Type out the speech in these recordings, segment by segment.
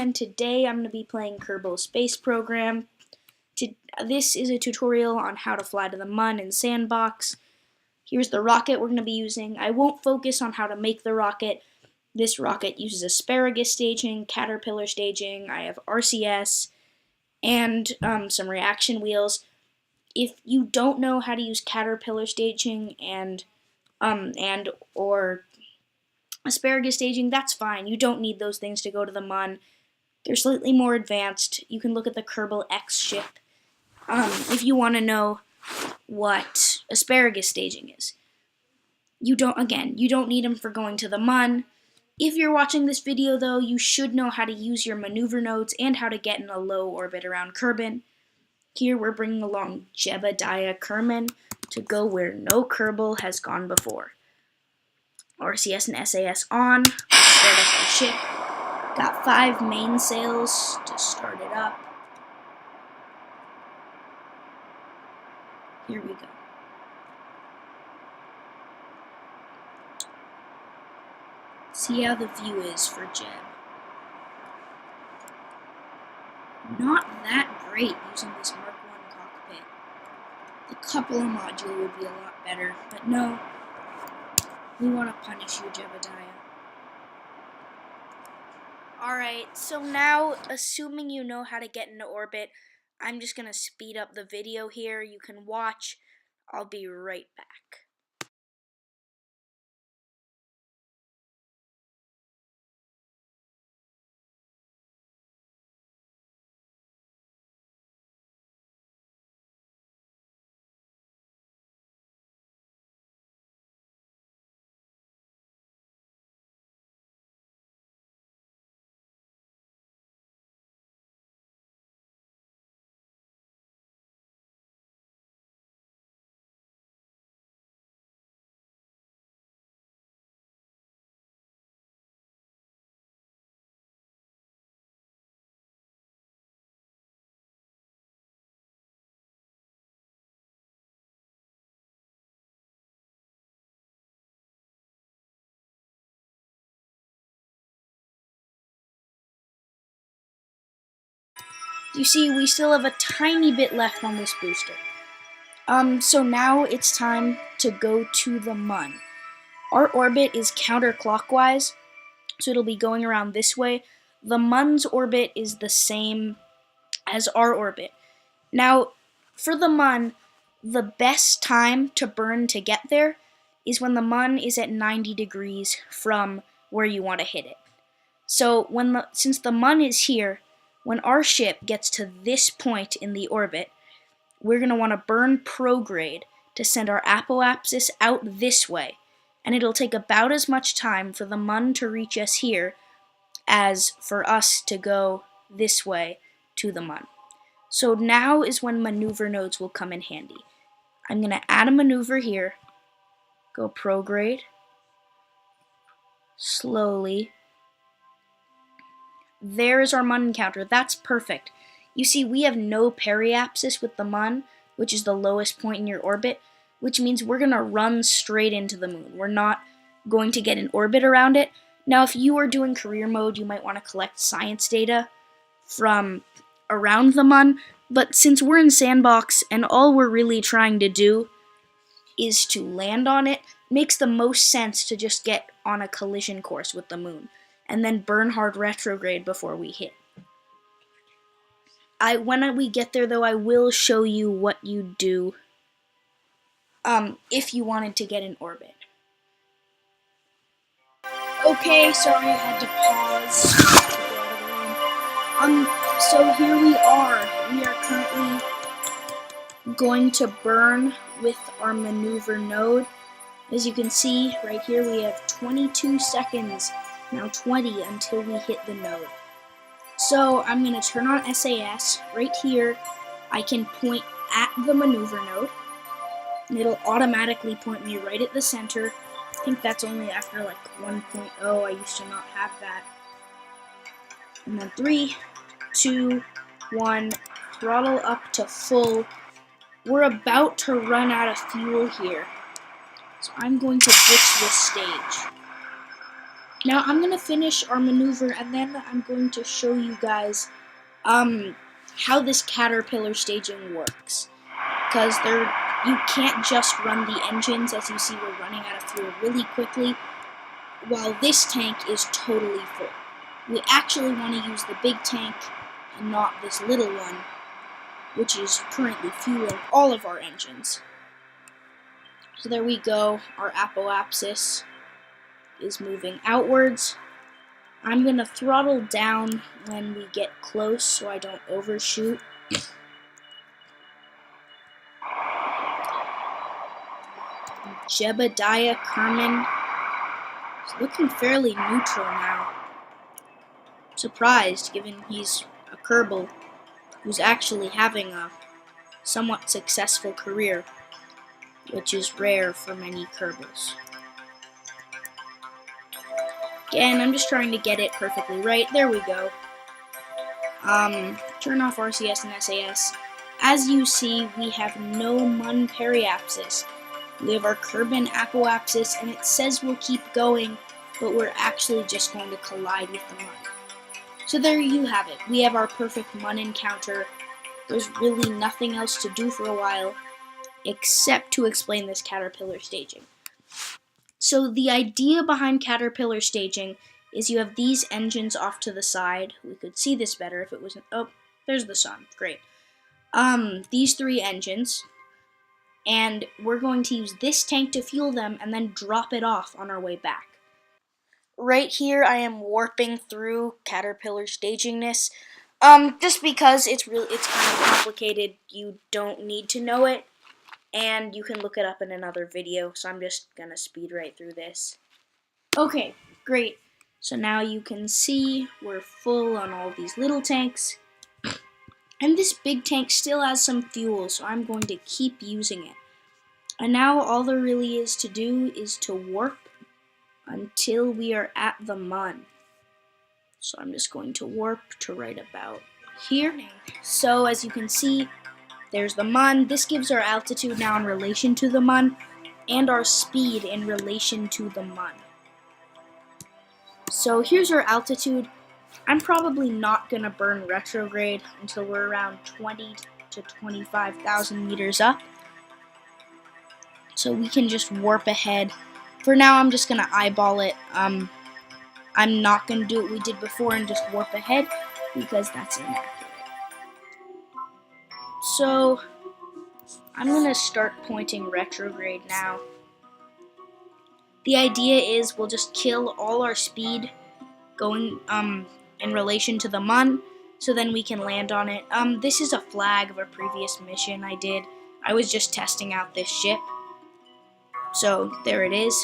and today I'm going to be playing Kerbal Space Program. This is a tutorial on how to fly to the Mun in Sandbox. Here's the rocket we're going to be using. I won't focus on how to make the rocket. This rocket uses asparagus staging, caterpillar staging. I have RCS and some reaction wheels. If you don't know how to use caterpillar staging and or asparagus staging, that's fine. You don't need those things to go to the Mun. They're slightly more advanced. You can look at the Kerbal X ship if you want to know what asparagus staging is. You don't need them for going to the Mun. If you're watching this video, though, you should know how to use your maneuver nodes and how to get in a low orbit around Kerbin. Here we're bringing along Jebediah Kerbin to go where no Kerbal has gone before. RCS and SAS on. Start up our ship. Got 5 mainsails to start it up. Here we go. See how the view is for Jeb. Not that great using this Mark I cockpit. The Cupola module would be a lot better, but no. We want to punish you, Jebediah. Alright, so now, assuming you know how to get into orbit, I'm just going to speed up the video here. You can watch. I'll be right back. You see, we still have a tiny bit left on this booster. So now it's time to go to the Mun. Our orbit is counterclockwise, so it'll be going around this way. The Mun's orbit is the same as our orbit. Now, for the Mun, the best time to burn to get there is when the Mun is at 90 degrees from where you want to hit it. So since the Mun is here, when our ship gets to this point in the orbit, we're going to want to burn prograde to send our apoapsis out this way, and it'll take about as much time for the Mun to reach us here as for us to go this way to the Mun. So now is when maneuver nodes will come in handy. I'm going to add a maneuver here, go prograde, slowly. There's our Mun encounter. That's perfect. You see, we have no periapsis with the Mun, which is the lowest point in your orbit, which means we're going to run straight into the Moon. We're not going to get an orbit around it. Now, if you are doing career mode, you might want to collect science data from around the Mun, but since we're in Sandbox and all we're really trying to do is to land on it, makes the most sense to just get on a collision course with the Moon and then burn hard retrograde before we hit. When we get there, though, I will show you what you do if you wanted to get in orbit. Okay, sorry I had to pause. So here we are. We are currently going to burn with our maneuver node. As you can see, right here we have 22 seconds. Now 20 until we hit the node. So I'm going to turn on SAS. Right here, I can point at the maneuver node, and it'll automatically point me right at the center. I think that's only after like 1.0. I used to not have that. And then 3, 2, 1, throttle up to full. We're about to run out of fuel here, so I'm going to ditch this stage. Now I'm going to finish our maneuver, and then I'm going to show you guys how this caterpillar staging works. Because you can't just run the engines, as you see we're running out of fuel really quickly, while this tank is totally full. We actually want to use the big tank and not this little one, which is currently fueling all of our engines. So there we go, our apoapsis is moving outwards. I'm going to throttle down when we get close so I don't overshoot. Jebediah Kerbin is looking fairly neutral now. Surprised, given he's a Kerbal who's actually having a somewhat successful career, which is rare for many Kerbals. Again, I'm just trying to get it perfectly right. There we go. Turn off RCS and SAS. As you see, we have no Mun periapsis. We have our Kerbin apoapsis, and it says we'll keep going, but we're actually just going to collide with the Mun. So there you have it. We have our perfect Mun encounter. There's really nothing else to do for a while, except to explain this caterpillar staging. So the idea behind caterpillar staging is you have these engines off to the side. We could see this better if it wasn't... Oh, there's the sun. Great. These three engines, and we're going to use this tank to fuel them and then drop it off on our way back. Right here, I am warping through caterpillar stagingness, just because it's kind of complicated. You don't need to know it, and you can look it up in another video, so I'm just gonna speed right through this. Okay, great. So now you can see we're full on all these little tanks. And this big tank still has some fuel, so I'm going to keep using it. And now all there really is to do is to warp until we are at the Mun. So I'm just going to warp to right about here. So as you can see, there's the Mun. This gives our altitude now in relation to the Mun, and our speed in relation to the Mun. So here's our altitude. I'm probably not going to burn retrograde until we're around 20 to 25,000 meters up. So we can just warp ahead. For now, I'm just going to eyeball it. I'm not going to do what we did before and just warp ahead, because that's inaccurate. So I'm going to start pointing retrograde now. The idea is we'll just kill all our speed going in relation to the Mun, so then we can land on it. This is a flag of a previous mission I did. I was just testing out this ship. So there it is.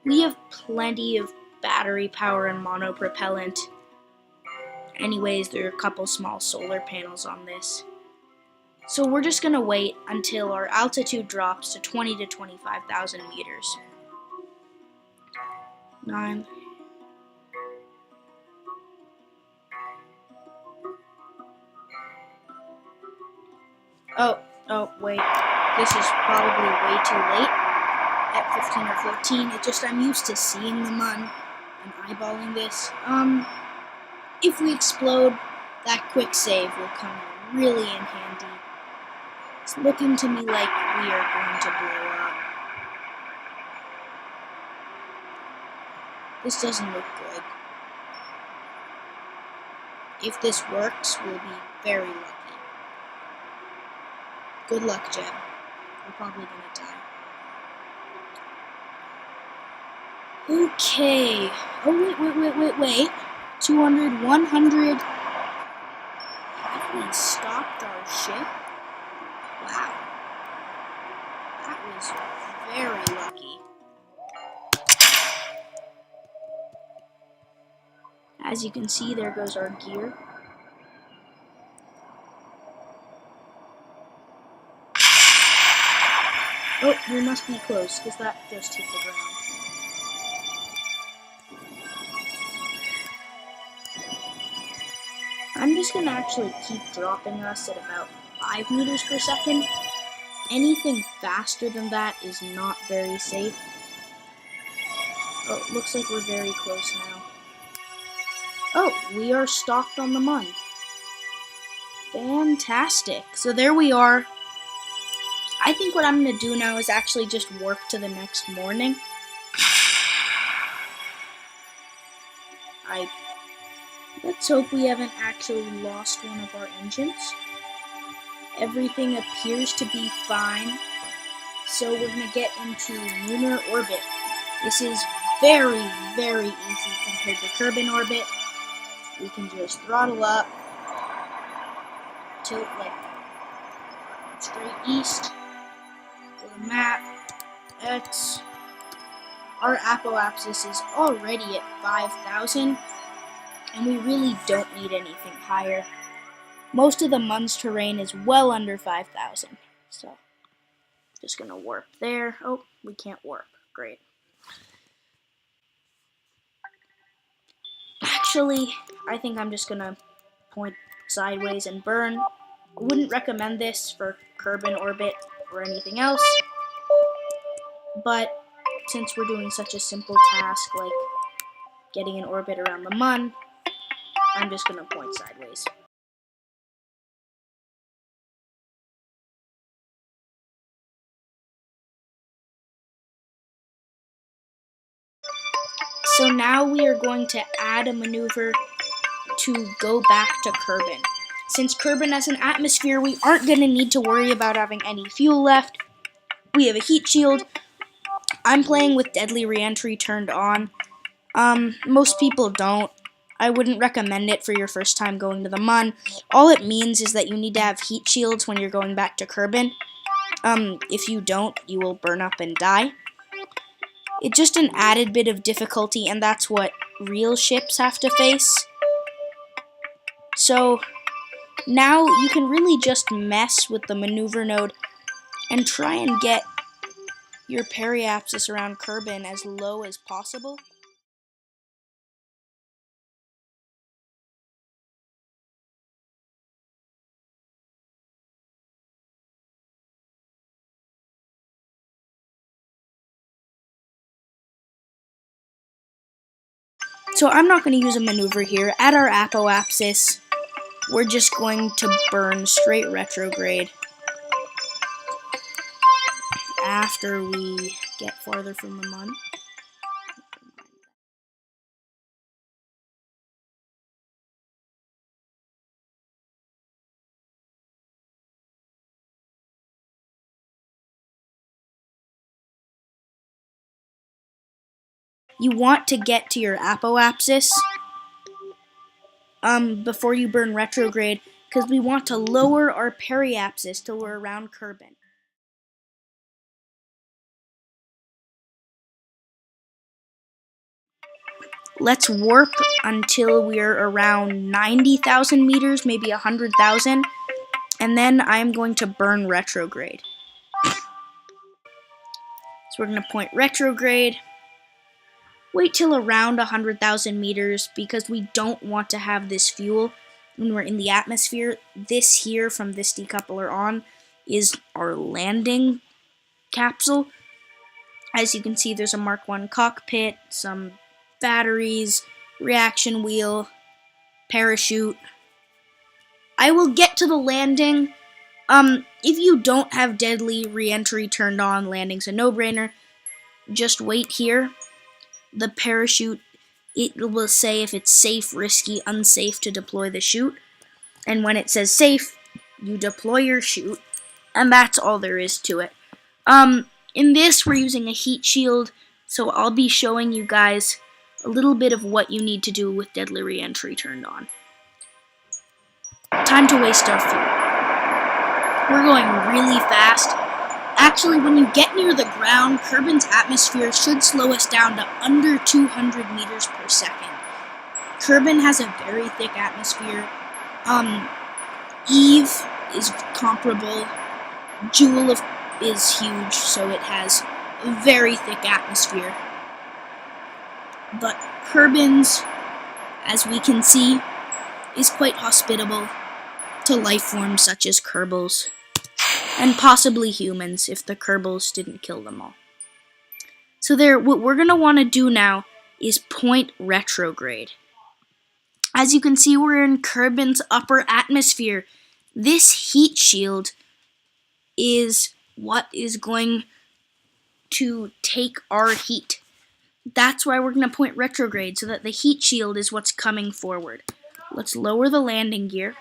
We have plenty of battery power and monopropellant. Anyways, there are a couple small solar panels on this. So we're just gonna wait until our altitude drops to 20 to 25,000 meters. 9. Oh, wait. This is probably way too late at 15 or 14. It's just I'm used to seeing the Mun and eyeballing this. If we explode, that quick save will come really in handy. It's looking to me like we are going to blow up. This doesn't look good. If this works, we'll be very lucky. Good luck, Jeb. We're probably gonna die. Okay. Oh, wait. 200, 100. Have we stopped our ship? Wow. That was very lucky. As you can see, there goes our gear. Oh, we must be close, because that just hit the ground. I'm just going to actually keep dropping us at about 5 meters per second. Anything faster than that is not very safe. Oh, looks like we're very close now. Oh, we are stocked on the Mun. Fantastic. So there we are. I think what I'm going to do now is actually just work to the next morning. Let's hope we haven't actually lost one of our engines. Everything appears to be fine. So we're going to get into lunar orbit. This is very, very easy compared to Kerbin orbit. We can just throttle up, tilt like straight east, go to map, X. Our apoapsis is already at 5,000, and we really don't need anything higher. Most of the Mun's terrain is well under 5,000, so just gonna warp there. Oh, we can't warp. Great. Actually, I think I'm just gonna point sideways and burn. I wouldn't recommend this for Kerbin orbit or anything else, but since we're doing such a simple task like getting an orbit around the Mun, I'm just gonna point sideways. So now we are going to add a maneuver to go back to Kerbin. Since Kerbin has an atmosphere, we aren't going to need to worry about having any fuel left. We have a heat shield. I'm playing with deadly reentry turned on. Most people don't. I wouldn't recommend it for your first time going to the Mun. All it means is that you need to have heat shields when you're going back to Kerbin. If you don't, you will burn up and die. It's just an added bit of difficulty, and that's what real ships have to face. So now you can really just mess with the maneuver node and try and get your periapsis around Kerbin as low as possible. So I'm not going to use a maneuver here. At our apoapsis, we're just going to burn straight retrograde after we get farther from the Mun. You want to get to your apoapsis before you burn retrograde, because we want to lower our periapsis till we're around Kerbin. Let's warp until we're around 90,000 meters, maybe 100,000, and then I'm going to burn retrograde. So we're going to point retrograde. Wait till around 100,000 meters because we don't want to have this fuel when we're in the atmosphere. This here from this decoupler on is our landing capsule. As you can see, there's a Mark I cockpit, some batteries, reaction wheel, parachute. I will get to the landing. If you don't have deadly reentry turned on, landing's a no-brainer. Just wait here. The parachute, it will say if it's safe, risky, unsafe to deploy the chute. And when it says safe, you deploy your chute, and that's all there is to it. In this, we're using a heat shield, so I'll be showing you guys a little bit of what you need to do with deadly reentry turned on. Time to waste our fuel. We're going really fast. Actually, when you get near the ground, Kerbin's atmosphere should slow us down to under 200 meters per second. Kerbin has a very thick atmosphere. Eve is comparable. Joule is huge, so it has a very thick atmosphere. But Kerbin's, as we can see, is quite hospitable to life forms such as Kerbals, and possibly humans if the Kerbals didn't kill them all. So there, what we're going to want to do now is point retrograde. As you can see, we're in Kerbin's upper atmosphere. This heat shield is what is going to take our heat. That's why we're going to point retrograde, so that the heat shield is what's coming forward. Let's lower the landing gear.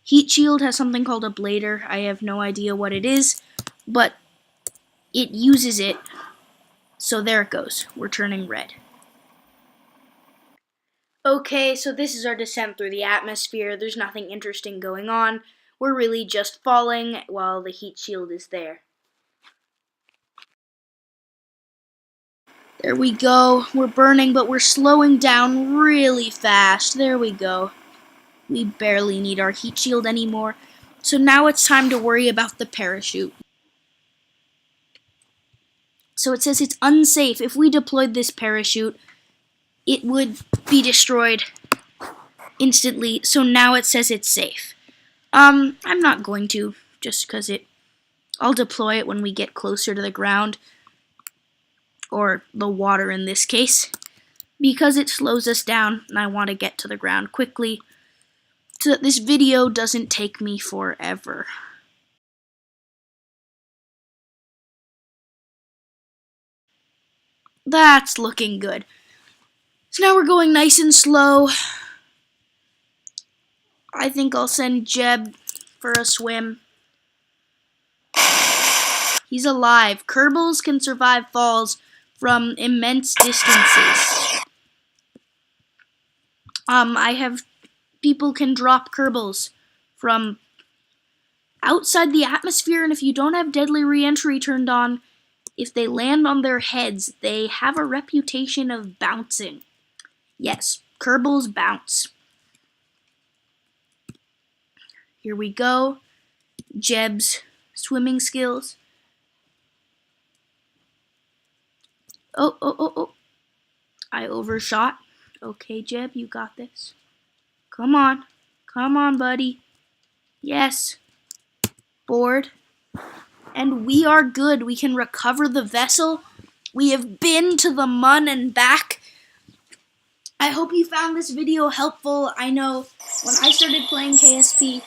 Heat shield has something called a blader. I have no idea what it is, but it uses it. So there it goes. We're turning red. Okay, so this is our descent through the atmosphere. There's nothing interesting going on. We're really just falling while the heat shield is there. There we go. We're burning, but we're slowing down really fast. There we go. We barely need our heat shield anymore. So now it's time to worry about the parachute. So it says it's unsafe. If we deployed this parachute, it would be destroyed instantly. So now it says it's safe. I'm not going to, just because I'll deploy it when we get closer to the ground, or the water in this case, because it slows us down and I want to get to the ground quickly so that this video doesn't take me forever. That's looking good. So now we're going nice and slow. I think I'll send Jeb for a swim. He's alive. Kerbals can survive falls from immense distances. People can drop Kerbals from outside the atmosphere, and if you don't have deadly reentry turned on, if they land on their heads, they have a reputation of bouncing. Yes, Kerbals bounce. Here we go. Jeb's swimming skills. Oh. I overshot. Okay, Jeb, you got this. Come on. Come on, buddy. Yes. Board. And we are good. We can recover the vessel. We have been to the Mun and back. I hope you found this video helpful. I know when I started playing KSP,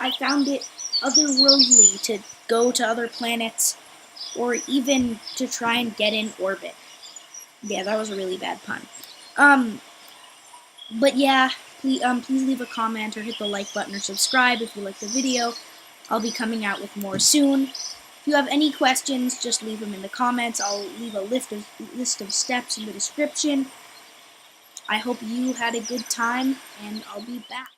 I found it otherworldly to go to other planets or even to try and get in orbit. Yeah, that was a really bad pun. But yeah, please leave a comment or hit the like button or subscribe if you like the video. I'll be coming out with more soon. If you have any questions, just leave them in the comments. I'll leave a list of steps in the description. I hope you had a good time, and I'll be back.